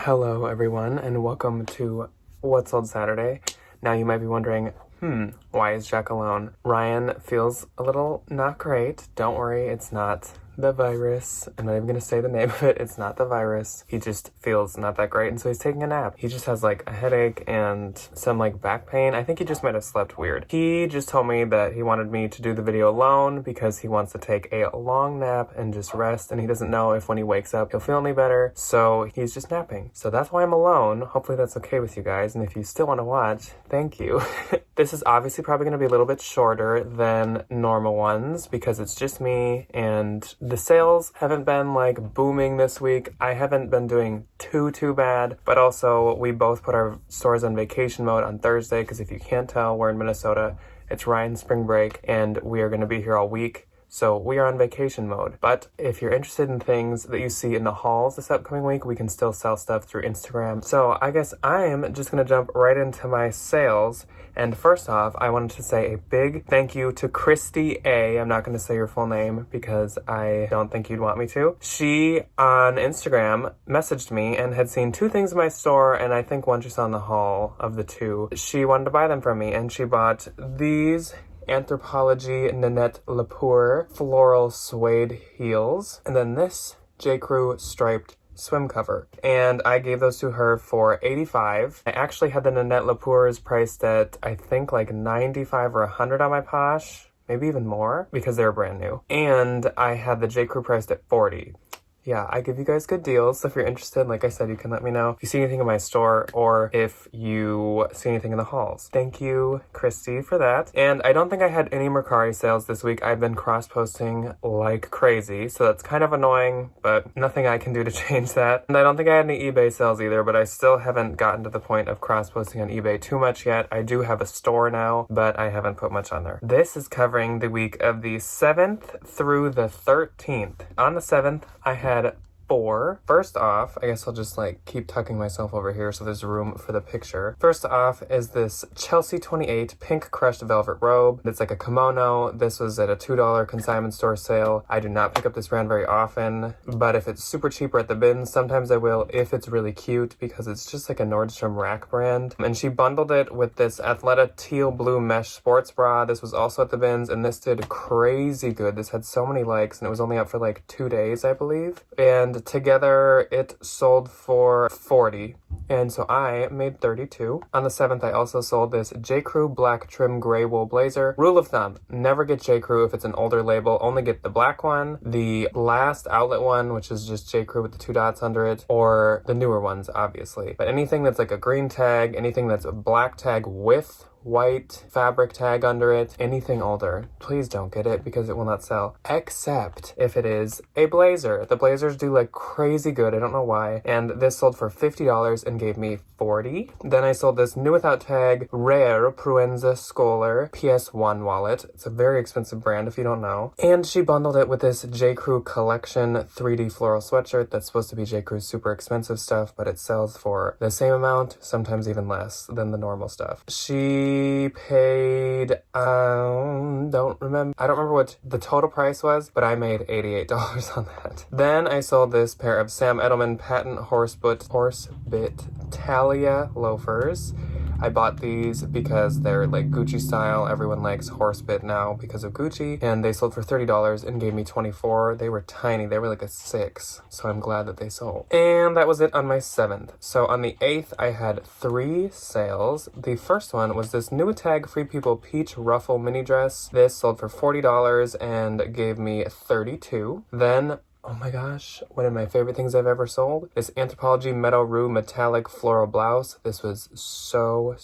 Hello everyone and welcome to What's Sold Saturday. Now you might be wondering, why is Jack alone? Ryan feels a little not great. Don't worry, it's not the virus. I'm not even gonna say the name of it. It's not the virus. He just feels not that great and so he's taking a nap. He just has like a headache and some like back pain. I think he just might have slept weird. He just told me that he wanted me to do the video alone because he wants to take a long nap and just rest, and he doesn't know if when he wakes up he'll feel any better, so he's just napping. So that's why I'm alone. Hopefully that's okay with you guys, and if you still want to watch, thank you. This is obviously probably going to be a little bit shorter than normal ones because it's just me, and the sales haven't been like booming this week. I haven't been doing too bad, but also we both put our stores on vacation mode on Thursday because if you can't tell, we're in Minnesota. It's Ryan's spring break and we are going to be here all week. So we are on vacation mode. But if you're interested in things that you see in the hauls this upcoming week, we can still sell stuff through Instagram. So I guess I'm just gonna jump right into my sales. And first off, I wanted to say a big thank you to Christy A. I'm not gonna say your full name because I don't think you'd want me to. She, on Instagram, messaged me and had seen two things in my store, and I think one she saw in the haul of the two. She wanted to buy them from me, and she bought these Anthropologie Nanette Lepore floral suede heels, and then this J. Crew striped swim cover, and I gave those to her for $85. I actually had the Nanette Lepores priced at I think like $95 or $100 on my Posh, maybe even more because they were brand new, and I had the J. Crew priced at $40. Yeah, I give you guys good deals, so if you're interested, like I said, you can let me know if you see anything in my store or if you see anything in the hauls. Thank you, Christy, for that. And I don't think I had any Mercari sales this week. I've been cross-posting like crazy, so that's kind of annoying, but nothing I can do to change that. And I don't think I had any eBay sales either, but I still haven't gotten to the point of cross-posting on eBay too much yet. I do have a store now, but I haven't put much on there. This is covering the week of the 7th through the 13th. On the 7th, I had four. First off, I guess I'll just like keep tucking myself over here so there's room for the picture. First off is this Chelsea 28 pink crushed velvet robe. It's like a kimono. This was at a $2 consignment store sale. I do not pick up this brand very often, but if it's super cheap or at the bins, sometimes I will if it's really cute because it's just like a Nordstrom rack brand. And she bundled it with this Athleta teal blue mesh sports bra. This was also at the bins, and this did crazy good. This had so many likes, and it was only up for like 2 days, I believe. And together it sold for $40, and so I made $32. On the 7th, I also sold this J. Crew black trim gray wool blazer. Rule of thumb, never get J. Crew if it's an older label. Only get the black one, the last outlet one, which is just J. Crew with the 2 dots under it, or the newer ones, obviously. But anything that's like a green tag, anything that's a black tag with white fabric tag under it, anything older, please don't get it because it will not sell, except if it is a blazer. The blazers do like crazy good, I don't know why, and this sold for $50 and gave me $40. Then I sold this new without tag rare Proenza Scholar PS1 wallet. It's a very expensive brand if you don't know, and she bundled it with this J. Crew collection 3D floral sweatshirt that's supposed to be J. Crew's super expensive stuff, but it sells for the same amount, sometimes even less than the normal stuff. She paid, I don't remember what the total price was, but I made $88 on that. Then I sold this pair of Sam Edelman patent horsebit Talia loafers. I bought these because they're like Gucci style. Everyone likes horsebit now because of Gucci, and they sold for $30 and gave me $24. They were tiny. They were like a 6, so I'm glad that they sold. And that was it on my 7th. So on the 8th, I had 3 sales. The first one was this new tag Free People peach ruffle mini dress. This sold for $40 and gave me $32. Then, oh my gosh, one of my favorite things I've ever sold. This Anthropologie Meadow Rue metallic floral blouse. This was so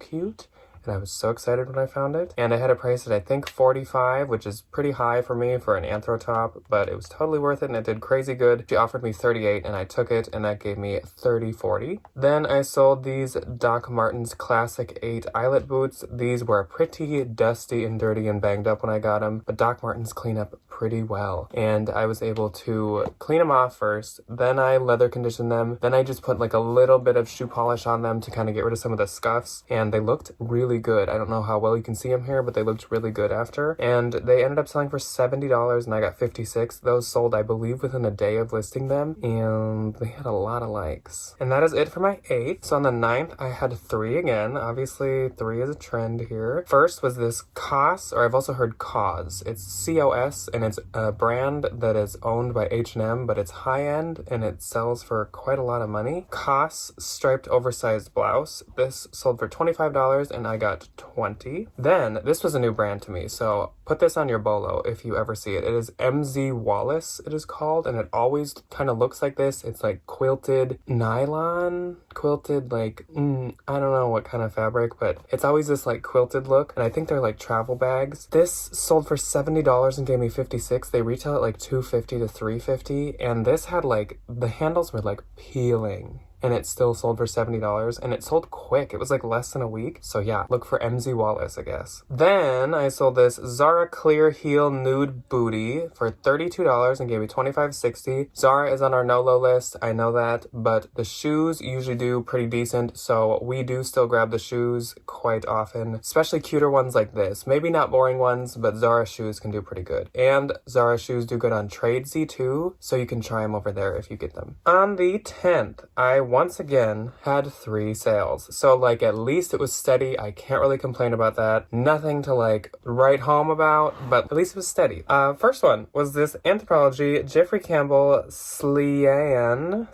cute. And I was so excited when I found it. And I had it priced at I think $45, which is pretty high for me for an anthro top, but it was totally worth it and it did crazy good. She offered me $38 and I took it, and that gave me $40. Then I sold these Doc Martens Classic 8 eyelet boots. These were pretty dusty and dirty and banged up when I got them, but Doc Martens clean up pretty well. And I was able to clean them off first, then I leather conditioned them, then I just put like a little bit of shoe polish on them to kind of get rid of some of the scuffs, and they looked really really good. I don't know how well you can see them here, but they looked really good after. And they ended up selling for $70 and I got 56. Those sold, I believe, within a day of listing them. And they had a lot of likes. And that is it for my 8. So on the 9th, I had 3 again. Obviously, 3 is a trend here. First was this COS, or I've also heard COS. It's COS, and it's a brand that is owned by H&M, but it's high-end, and it sells for quite a lot of money. COS striped oversized blouse. This sold for $25, and I got 20. Then, this was a new brand to me, so put this on your bolo if you ever see it. It is MZ Wallace, it is called, and it always kind of looks like this. It's like quilted nylon, quilted like, I don't know what kind of fabric, but it's always this like quilted look, and I think they're like travel bags. This sold for $70 and gave me 56. They retail at like $250 to $350, and this had like, the handles were like peeling. And it still sold for $70, and it sold quick. It was like less than a week. So yeah, look for MZ Wallace, I guess. Then I sold this Zara Clear Heel Nude Booty for $32 and gave me $25.60. Zara is on our no-low list, I know that, but the shoes usually do pretty decent, so we do still grab the shoes quite often, especially cuter ones like this. Maybe not boring ones, but Zara shoes can do pretty good. And Zara shoes do good on Tradesy too, so you can try them over there if you get them. On the 10th, I once again had 3 sales. So like at least it was steady. I can't really complain about that. Nothing to like write home about, but at least it was steady. First one was this Anthropologie Jeffrey Campbell Sliana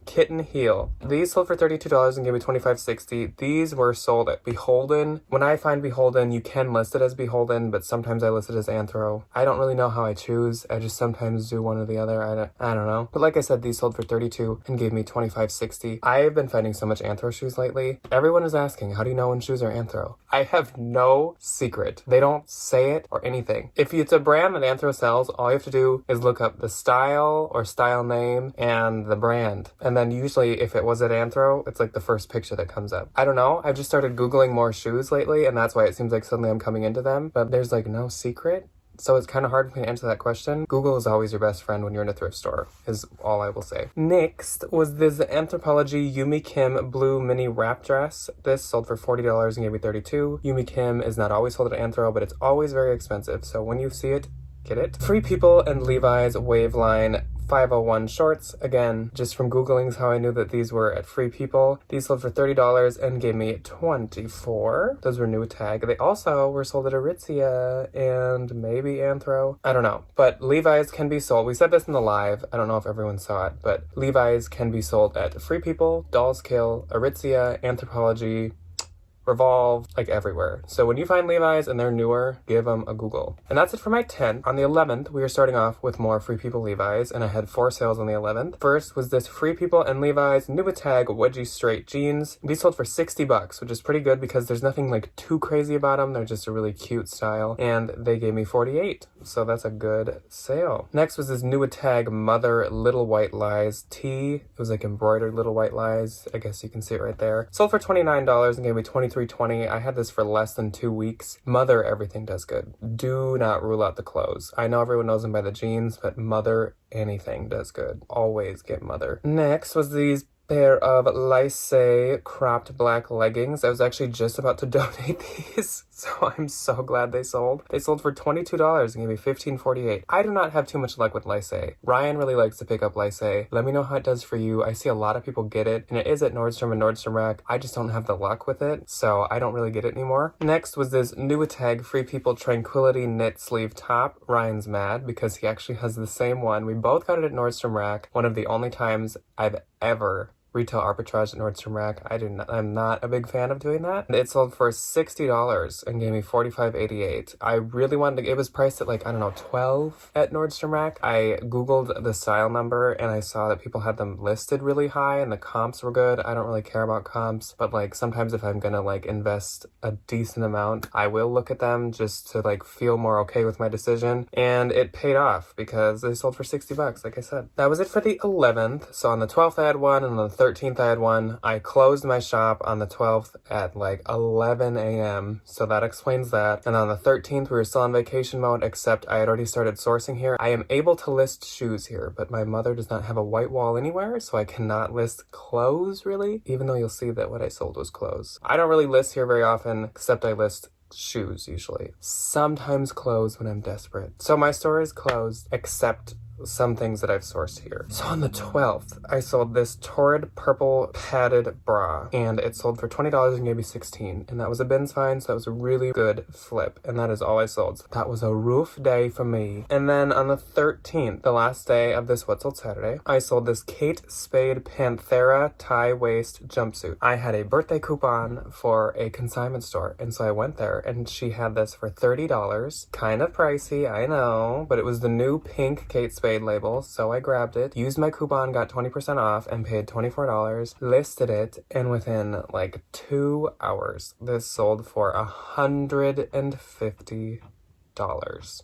kitten heel. These sold for $32 and gave me $25.60. These were sold at Beholden. When I find Beholden, you can list it as Beholden, but sometimes I list it as Anthro. I don't really know how I choose. I just sometimes do one or the other. I don't know. But like I said, these sold for $32 and gave me $25.60. I've been finding so much Anthro shoes lately. Everyone is asking, how do you know when shoes are Anthro? I have no secret. They don't say it or anything. If it's a brand that Anthro sells, all you have to do is look up the style or style name and the brand. And then usually if it was at Anthro, it's like the first picture that comes up. I don't know. I've just started Googling more shoes lately, and that's why it seems like suddenly I'm coming into them. But there's like no secret. So it's kind of hard for me to answer that question. Google is always your best friend when you're in a thrift store, is all I will say. Next was this Anthropologie Yumi Kim Blue Mini Wrap Dress. This sold for $40 and gave me $32. Yumi Kim is not always sold at Anthro, but it's always very expensive. So when you see it, get it. Free People and Levi's Waveline 501 shorts. Again, just from Googling is how I knew that these were at Free People. These sold for $30 and gave me $24. Those were new tag. They also were sold at Aritzia and maybe Anthro. I don't know. But Levi's can be sold. We said this in the live. I don't know if everyone saw it, but Levi's can be sold at Free People, Dolls Kill, Aritzia, Anthropologie, Revolve, like everywhere. So when you find Levi's and they're newer, give them a Google. And that's it for my 10th. On the 11th, we are starting off with more Free People Levi's, and I had 4 sales on the 11th. First was this Free People and Levi's Nubatag Wedgie Straight Jeans. These sold for $60, which is pretty good because there's nothing like too crazy about them. They're just a really cute style, and they gave me $48. So that's a good sale. Next was this Nubatag Mother Little White Lies tee. It was like embroidered Little White Lies. I guess you can see it right there. Sold for $29 and gave me $23.20. I had this for less than 2 weeks. Mother, everything does good. Do not rule out the clothes. I know everyone knows them by the jeans, but Mother, anything does good. Always get Mother. Next was these pair of Lysé cropped black leggings. I was actually just about to donate these, so I'm so glad they sold. They sold for $22 and gave me $15.48. I do not have too much luck with Lysé. Ryan really likes to pick up Lysé. Let me know how it does for you. I see a lot of people get it, and it is at Nordstrom and Nordstrom Rack. I just don't have the luck with it, so I don't really get it anymore. Next was this Nubatag Free People Tranquility knit sleeve top. Ryan's mad because he actually has the same one. We both got it at Nordstrom Rack. One of the only times I've ever retail arbitrage at Nordstrom Rack. I'm not a big fan of doing that. It sold for $60 and gave me $45.88. I really wanted to, it was priced at like, I don't know, $12 at Nordstrom Rack. I Googled the style number and I saw that people had them listed really high and the comps were good. I don't really care about comps, but like sometimes if I'm gonna like invest a decent amount, I will look at them just to like feel more okay with my decision. And it paid off because they sold for $60, like I said. That was it for the 11th. So on the 12th I had one, and on the 13th, I had one. I closed my shop on the 12th at like 11 a.m. So that explains that. And on the 13th, we were still on vacation mode, except I had already started sourcing here. I am able to list shoes here, but my mother does not have a white wall anywhere, so I cannot list clothes really, even though you'll see that what I sold was clothes. I don't really list here very often, except I list shoes usually. Sometimes clothes when I'm desperate. So my store is closed, except some things that I've sourced here. So on the 12th, I sold this torrid purple padded bra, and it sold for $20 and gave me 16, and that was a bins find, so that was a really good flip, and that is all I sold. So that was a roof day for me. And then on the 13th, the last day of this What Sold Saturday, I sold this Kate Spade Panthera tie waist jumpsuit. I had a birthday coupon for a consignment store, and so I went there, and she had this for $30. Kind of pricey, I know, but it was the new pink Kate Spade label, so I grabbed it, used my coupon, got 20% off, and paid $24, listed it, and within like 2 hours, this sold for $150.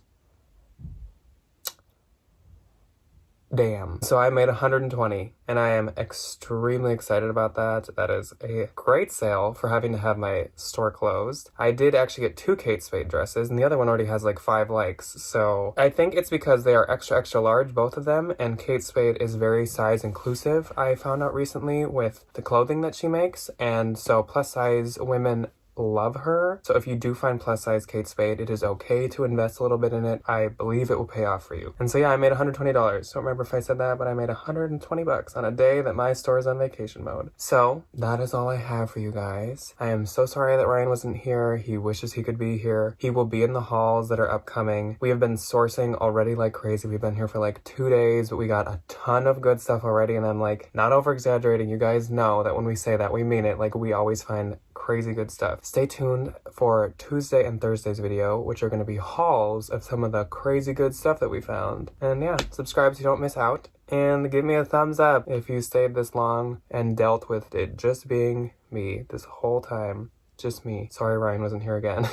Damn. So I made 120, and I am extremely excited about that. That is a great sale for having to have my store closed. I did actually get 2 Kate Spade dresses, and the other one already has like 5 likes. So I think it's because they are extra, extra large, both of them, and Kate Spade is very size inclusive, I found out recently with the clothing that she makes. And so plus size women love her. So if you do find plus size Kate Spade, it is okay to invest a little bit in it. I believe it will pay off for you. And so yeah, I made $120. Don't remember if I said that, but I made $120 on a day that my store is on vacation mode. So that is all I have for you guys. I am so sorry that Ryan wasn't here. He wishes he could be here. He will be in the hauls that are upcoming. We have been sourcing already like crazy. We've been here for like 2 days, but we got a ton of good stuff already. And I'm like, not over exaggerating. You guys know that when we say that, we mean it. Like, we always find crazy good stuff. Stay tuned for Tuesday and Thursday's video, which are going to be hauls of some of the crazy good stuff that we found. And yeah, subscribe so you don't miss out, and give me a thumbs up if you stayed this long and dealt with it just being me this whole time. Just me. Sorry Ryan wasn't here again.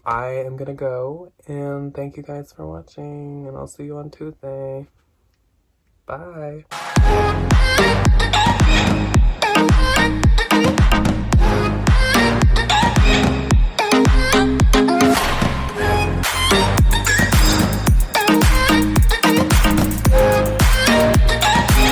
I am gonna go, and thank you guys for watching, and I'll see you on Tuesday. Bye.